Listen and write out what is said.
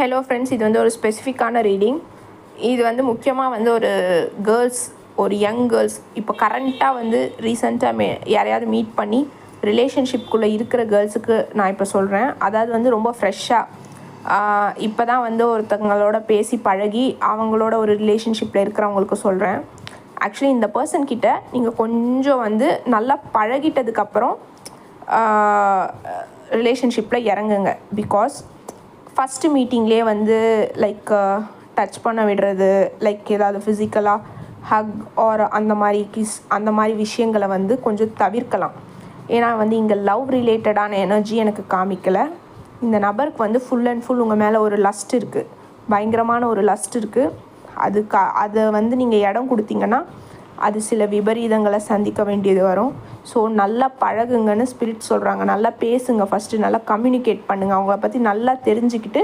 Hello friends, இது வந்து ஒரு ஸ்பெசிஃபிக்கான ரீடிங். இது வந்து முக்கியமாக வந்து ஒரு கேர்ள்ஸ், ஒரு யங் கேர்ள்ஸ் இப்போ கரண்ட்டாக வந்து ரீசெண்டாக யாரையாவது மீட் பண்ணி ரிலேஷன்ஷிப்குள்ளே இருக்கிற கேர்ள்ஸுக்கு நான் இப்போ சொல்கிறேன். அதாவது வந்து ரொம்ப ஃப்ரெஷ்ஷாக இப்போ தான் வந்து ஒருத்தங்களோட பேசி பழகி அவங்களோட ஒரு ரிலேஷன்ஷிப்பில் இருக்கிறவங்களுக்கு சொல்கிறேன். ஆக்சுவலி இந்த பர்சன்கிட்ட நீங்கள் கொஞ்சம் வந்து நல்லா பழகிட்டதுக்கப்புறம் ரிலேஷன்ஷிப்பில் இறங்குங்க. பிகாஸ் ஃபஸ்ட்டு மீட்டிங்லேயே வந்து லைக் டச் பண்ண விடுறது, லைக் ஏதாவது ஃபிசிக்கலாக ஹக் ஆர் அந்த மாதிரி கிஸ், அந்த மாதிரி விஷயங்களை வந்து கொஞ்சம் தவிர்க்கலாம். ஏன்னா வந்து இங்கே லவ் ரிலேட்டடான எனர்ஜி எனக்கு காமிக்கலை. இந்த நபருக்கு வந்து ஃபுல் அண்ட் ஃபுல் உங்கள் மேலே ஒரு லஸ்ட் இருக்குது, பயங்கரமான ஒரு லஸ்ட் இருக்குது. அதை வந்து நீங்கள் இடம் கொடுத்தீங்கன்னா அது சில விபரீதங்களை சந்திக்க வேண்டியது வரும். ஸோ நல்லா பழகுங்கன்னு ஸ்பிரிட் சொல்கிறாங்க. நல்லா பேசுங்க, ஃபஸ்ட்டு நல்லா கம்யூனிகேட் பண்ணுங்கள், அவங்கள பற்றி நல்லா தெரிஞ்சுக்கிட்டு